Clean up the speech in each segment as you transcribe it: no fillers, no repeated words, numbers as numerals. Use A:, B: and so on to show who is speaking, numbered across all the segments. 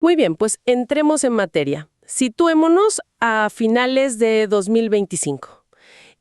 A: Muy bien, pues entremos en materia. Situémonos a finales de 2025.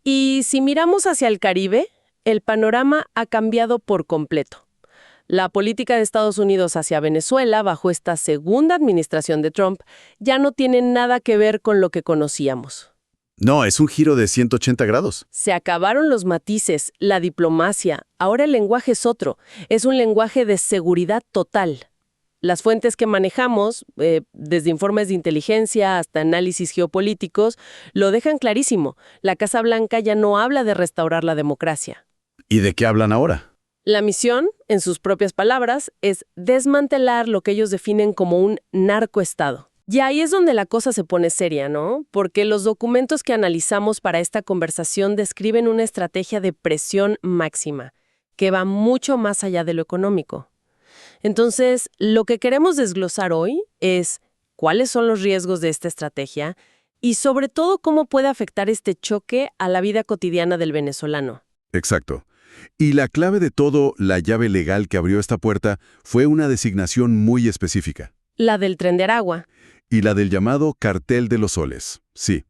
A: Y si miramos hacia el Caribe, el panorama ha cambiado por completo. La política de Estados Unidos hacia Venezuela, bajo esta segunda administración de Trump, ya no tiene nada que ver con lo que conocíamos.
B: No, es un giro de 180 grados.
A: Se acabaron los matices, la diplomacia. Ahora el lenguaje es otro. Es un lenguaje de seguridad total. Las fuentes que manejamos, desde informes de inteligencia hasta análisis geopolíticos, lo dejan clarísimo. La Casa Blanca ya no habla de restaurar la democracia.
B: ¿Y de qué hablan ahora?
A: La misión, en sus propias palabras, es desmantelar lo que ellos definen como un narcoestado. Y ahí es donde la cosa se pone seria, ¿no? Porque los documentos que analizamos para esta conversación describen una estrategia de presión máxima, que va mucho más allá de lo económico. Entonces, lo que queremos desglosar hoy es cuáles son los riesgos de esta estrategia y sobre todo cómo puede afectar este choque a la vida cotidiana del venezolano.
B: Exacto. Y la clave de todo, la llave legal que abrió esta puerta, fue una designación muy específica.
A: La del Tren de Aragua.
B: Y la del llamado Cartel de los Soles. Sí.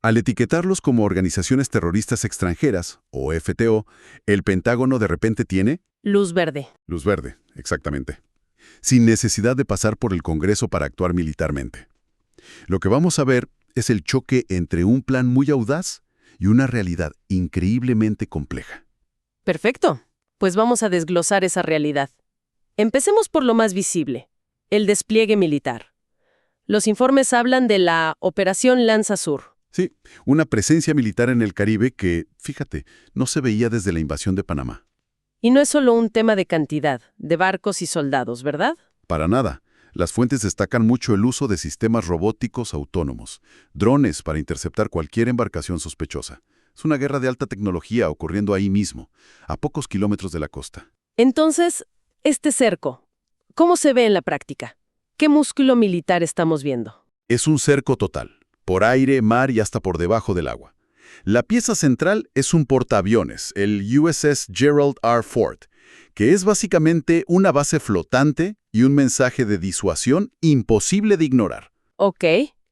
B: Al etiquetarlos como organizaciones terroristas extranjeras, o FTO, el Pentágono de repente tiene...
A: Luz verde.
B: Luz verde, exactamente. Sin necesidad de pasar por el Congreso para actuar militarmente. Lo que vamos a ver es el choque entre un plan muy audaz y una realidad increíblemente compleja.
A: Perfecto. Pues vamos a desglosar esa realidad. Empecemos por lo más visible, el despliegue militar. Los informes hablan de la Operación Lanza Sur.
B: Sí, una presencia militar en el Caribe que, fíjate, no se veía desde la invasión de Panamá.
A: Y no es solo un tema de cantidad, de barcos y soldados, ¿verdad?
B: Para nada. Las fuentes destacan mucho el uso de sistemas robóticos autónomos, drones para interceptar cualquier embarcación sospechosa. Es una guerra de alta tecnología ocurriendo ahí mismo, a pocos kilómetros de la costa.
A: Entonces, este cerco, ¿cómo se ve en la práctica? ¿Qué músculo militar estamos viendo?
B: Es un cerco total, por aire, mar y hasta por debajo del agua. La pieza central es un portaaviones, el USS Gerald R. Ford, que es básicamente una base flotante y un mensaje de disuasión imposible de ignorar.
A: Ok,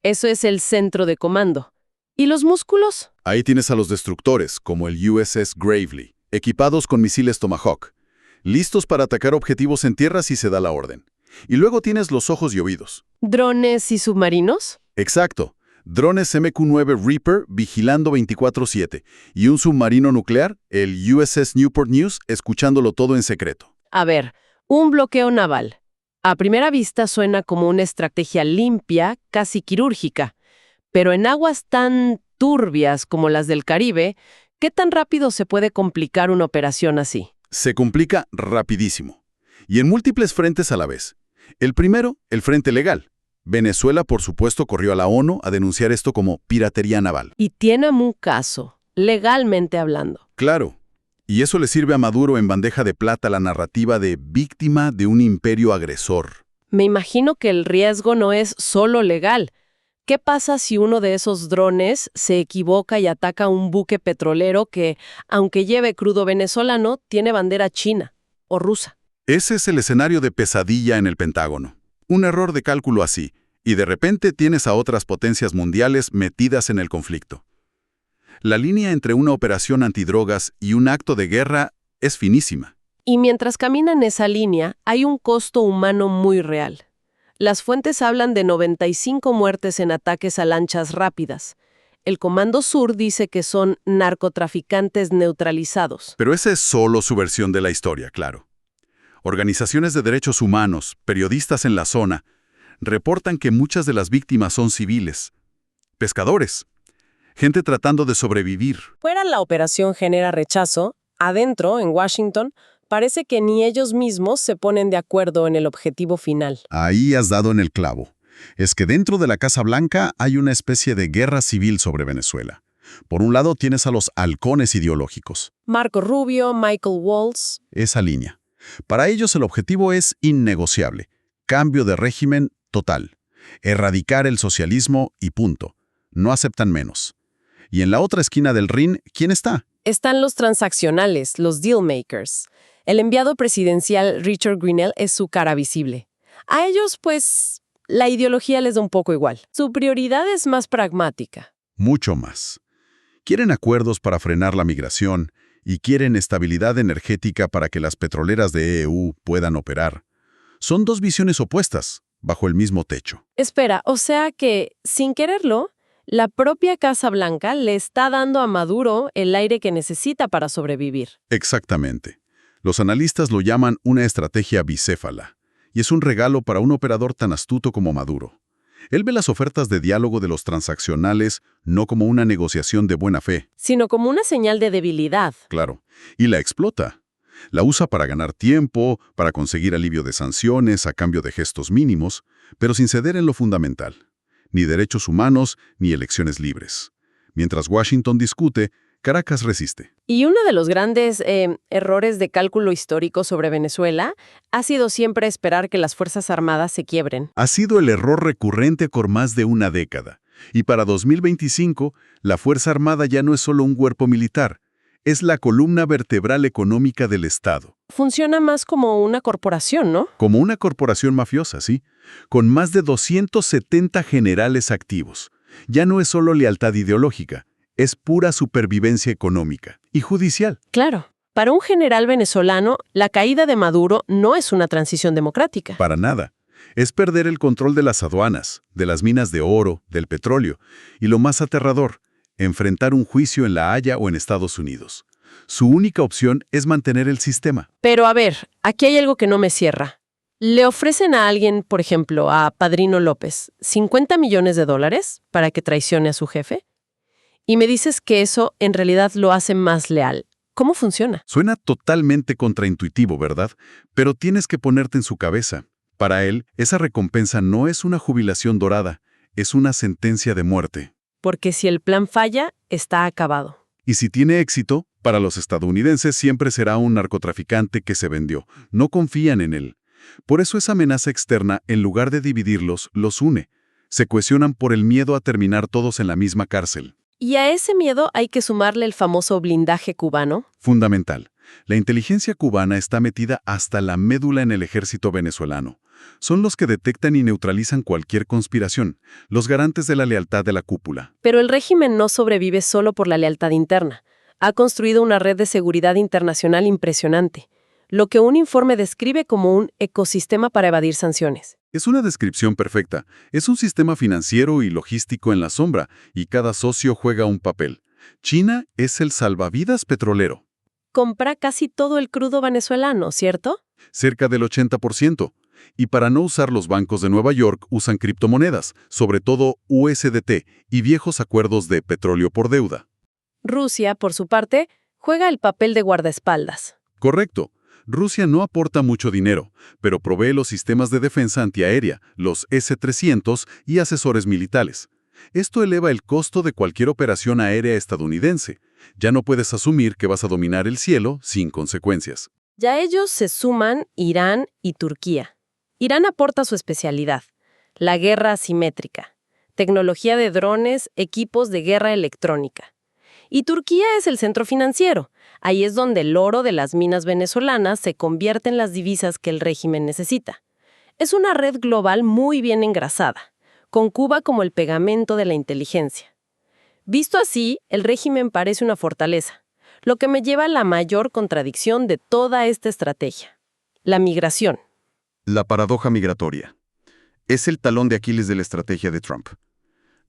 A: eso es el centro de comando. ¿Y los músculos?
B: Ahí tienes a los destructores, como el USS Gravely, equipados con misiles Tomahawk, listos para atacar objetivos en tierra si se da la orden. Y luego tienes los ojos y oídos.
A: ¿Drones y submarinos?
B: Exacto. Drones MQ-9 Reaper vigilando 24/7 y un submarino nuclear, el USS Newport News, escuchándolo todo en secreto.
A: A ver, un bloqueo naval. A primera vista suena como una estrategia limpia, casi quirúrgica. Pero en aguas tan turbias como las del Caribe, ¿qué tan rápido se puede complicar una operación así?
B: Se complica rapidísimo. Y en múltiples frentes a la vez. El primero, el frente legal. Venezuela, por supuesto, corrió a la ONU a denunciar esto como piratería naval.
A: Y tienen un caso, legalmente hablando.
B: Claro. Y eso le sirve a Maduro en bandeja de plata la narrativa de víctima de un imperio agresor.
A: Me imagino que el riesgo no es solo legal. ¿Qué pasa si uno de esos drones se equivoca y ataca un buque petrolero que, aunque lleve crudo venezolano, tiene bandera china o rusa?
B: Ese es el escenario de pesadilla en el Pentágono. Un error de cálculo así, y de repente tienes a otras potencias mundiales metidas en el conflicto. La línea entre una operación antidrogas y un acto de guerra es finísima.
A: Y mientras caminan esa línea, hay un costo humano muy real. Las fuentes hablan de 95 muertes en ataques a lanchas rápidas. El Comando Sur dice que son narcotraficantes neutralizados.
B: Pero esa es solo su versión de la historia, claro. Organizaciones de derechos humanos, periodistas en la zona, reportan que muchas de las víctimas son civiles, pescadores, gente tratando de sobrevivir.
A: Fuera la operación genera rechazo, adentro, en Washington, parece que ni ellos mismos se ponen de acuerdo en el objetivo final.
B: Ahí has dado en el clavo. Es que dentro de la Casa Blanca hay una especie de guerra civil sobre Venezuela. Por un lado tienes a los halcones ideológicos.
A: Marco Rubio, Michael Waltz.
B: Esa línea. Para ellos el objetivo es innegociable. Cambio de régimen total. Erradicar el socialismo y punto. No aceptan menos. Y en la otra esquina del ring, ¿quién está?
A: Están los transaccionales, los dealmakers. El enviado presidencial Richard Grenell es su cara visible. A ellos, pues, la ideología les da un poco igual. Su prioridad es más pragmática.
B: Mucho más. Quieren acuerdos para frenar la migración y quieren estabilidad energética para que las petroleras de EU puedan operar. Son dos visiones opuestas, bajo el mismo techo.
A: Espera, o sea que, sin quererlo, la propia Casa Blanca le está dando a Maduro el aire que necesita para sobrevivir.
B: Exactamente. Los analistas lo llaman una estrategia bicéfala, y es un regalo para un operador tan astuto como Maduro. Él ve las ofertas de diálogo de los transaccionales no como una negociación de buena fe.
A: Sino como una señal de debilidad.
B: Claro, y la explota. La usa para ganar tiempo, para conseguir alivio de sanciones a cambio de gestos mínimos, pero sin ceder en lo fundamental. Ni derechos humanos, ni elecciones libres. Mientras Washington discute, Caracas resiste.
A: Y uno de los grandes errores de cálculo histórico sobre Venezuela ha sido siempre esperar que las Fuerzas Armadas se quiebren.
B: Ha sido el error recurrente por más de una década. Y para 2025, la Fuerza Armada ya no es solo un cuerpo militar, es la columna vertebral económica del Estado.
A: Funciona más como una corporación, ¿no?
B: Como una corporación mafiosa, sí, con más de 270 generales activos. Ya no es solo lealtad ideológica, es pura supervivencia económica y judicial.
A: Claro. Para un general venezolano, la caída de Maduro no es una transición democrática.
B: Para nada. Es perder el control de las aduanas, de las minas de oro, del petróleo, y lo más aterrador, enfrentar un juicio en La Haya o en Estados Unidos. Su única opción es mantener el sistema.
A: Pero a ver, aquí hay algo que no me cierra. Le ofrecen a alguien, por ejemplo, a Padrino López, $50 millones para que traicione a su jefe. Y me dices que eso en realidad lo hace más leal. ¿Cómo funciona?
B: Suena totalmente contraintuitivo, ¿verdad? Pero tienes que ponerte en su cabeza. Para él, esa recompensa no es una jubilación dorada, es una sentencia de muerte.
A: Porque si el plan falla, está acabado.
B: Y si tiene éxito, para los estadounidenses siempre será un narcotraficante que se vendió. No confían en él. Por eso esa amenaza externa, en lugar de dividirlos, los une. Se cohesionan por el miedo a terminar todos en la misma cárcel.
A: Y a ese miedo hay que sumarle el famoso blindaje cubano.
B: Fundamental. La inteligencia cubana está metida hasta la médula en el ejército venezolano. Son los que detectan y neutralizan cualquier conspiración, los garantes de la lealtad de la cúpula.
A: Pero el régimen no sobrevive solo por la lealtad interna. Ha construido una red de seguridad internacional impresionante, lo que un informe describe como un ecosistema para evadir sanciones.
B: Es una descripción perfecta. Es un sistema financiero y logístico en la sombra, y cada socio juega un papel. China es el salvavidas petrolero.
A: Compra casi todo el crudo venezolano, ¿cierto?
B: Cerca del 80%. Y para no usar los bancos de Nueva York, usan criptomonedas, sobre todo USDT y viejos acuerdos de petróleo por deuda.
A: Rusia, por su parte, juega el papel de guardaespaldas.
B: Correcto. Rusia no aporta mucho dinero, pero provee los sistemas de defensa antiaérea, los S-300 y asesores militares. Esto eleva el costo de cualquier operación aérea estadounidense. Ya no puedes asumir que vas a dominar el cielo sin consecuencias.
A: Ya a ellos se suman Irán y Turquía. Irán aporta su especialidad, la guerra asimétrica, tecnología de drones, equipos de guerra electrónica. Y Turquía es el centro financiero. Ahí es donde el oro de las minas venezolanas se convierte en las divisas que el régimen necesita. Es una red global muy bien engrasada, con Cuba como el pegamento de la inteligencia. Visto así, el régimen parece una fortaleza, lo que me lleva a la mayor contradicción de toda esta estrategia: la migración.
B: La paradoja migratoria. Es el talón de Aquiles de la estrategia de Trump.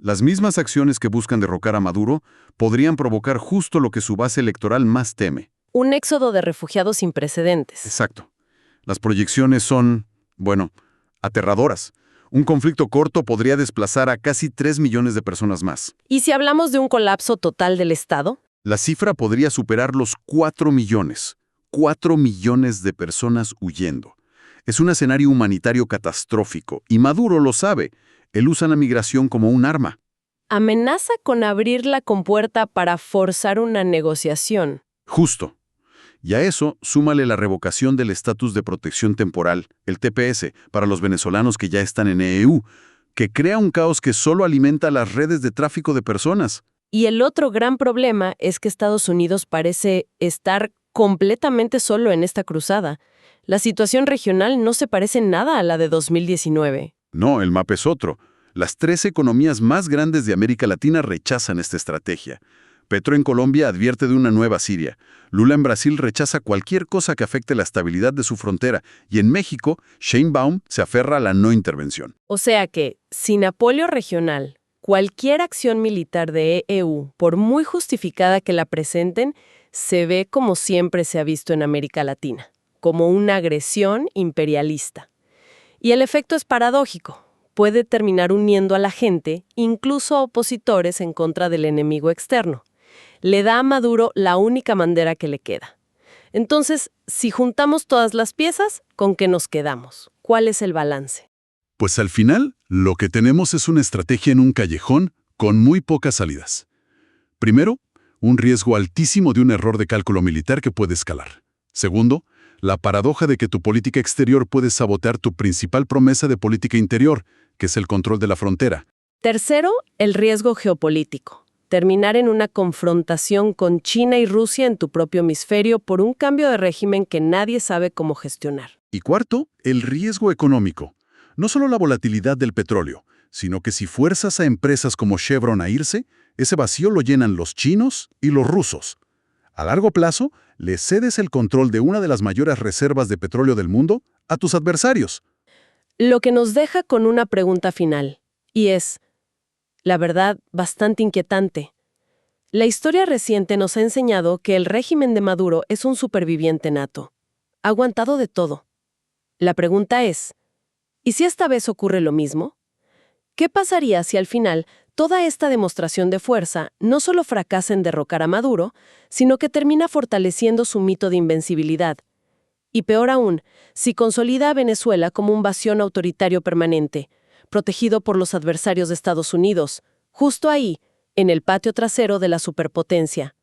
B: Las mismas acciones que buscan derrocar a Maduro podrían provocar justo lo que su base electoral más teme.
A: Un éxodo de refugiados sin precedentes.
B: Exacto. Las proyecciones son, bueno, aterradoras. Un conflicto corto podría desplazar a casi 3 millones de personas más.
A: ¿Y si hablamos de un colapso total del Estado?
B: La cifra podría superar los 4 millones. 4 millones de personas huyendo. Es un escenario humanitario catastrófico, y Maduro lo sabe. Él usa la migración como un arma.
A: Amenaza con abrir la compuerta para forzar una negociación.
B: Justo. Y a eso, súmale la revocación del estatus de protección temporal, el TPS, para los venezolanos que ya están en EU, que crea un caos que solo alimenta las redes de tráfico de personas.
A: Y el otro gran problema es que Estados Unidos parece estar completamente solo en esta cruzada. La situación regional no se parece nada a la de 2019.
B: No, el mapa es otro. Las 3 economías más grandes de América Latina rechazan esta estrategia. Petro en Colombia advierte de una nueva Siria. Lula en Brasil rechaza cualquier cosa que afecte la estabilidad de su frontera. Y en México, Sheinbaum se aferra a la no intervención.
A: O sea que, sin apoyo regional, cualquier acción militar de EU, por muy justificada que la presenten, se ve como siempre se ha visto en América Latina, como una agresión imperialista. Y el efecto es paradójico. Puede terminar uniendo a la gente, incluso a opositores en contra del enemigo externo. Le da a Maduro la única bandera que le queda. Entonces, si juntamos todas las piezas, ¿con qué nos quedamos? ¿Cuál es el balance?
B: Pues al final, lo que tenemos es una estrategia en un callejón con muy pocas salidas. Primero, un riesgo altísimo de un error de cálculo militar que puede escalar. Segundo, la paradoja de que tu política exterior puede sabotear tu principal promesa de política interior, que es el control de la frontera.
A: Tercero, el riesgo geopolítico. Terminar en una confrontación con China y Rusia en tu propio hemisferio por un cambio de régimen que nadie sabe cómo gestionar.
B: Y cuarto, el riesgo económico. No solo la volatilidad del petróleo, sino que si fuerzas a empresas como Chevron a irse, ese vacío lo llenan los chinos y los rusos. A largo plazo, le cedes el control de una de las mayores reservas de petróleo del mundo a tus adversarios.
A: Lo que nos deja con una pregunta final, y es, la verdad, bastante inquietante. La historia reciente nos ha enseñado que el régimen de Maduro es un superviviente nato. Ha aguantado de todo. La pregunta es, ¿y si esta vez ocurre lo mismo? ¿Qué pasaría si al final toda esta demostración de fuerza no solo fracasa en derrocar a Maduro, sino que termina fortaleciendo su mito de invencibilidad? Y peor aún, si consolida a Venezuela como un bastión autoritario permanente, protegido por los adversarios de Estados Unidos, justo ahí, en el patio trasero de la superpotencia.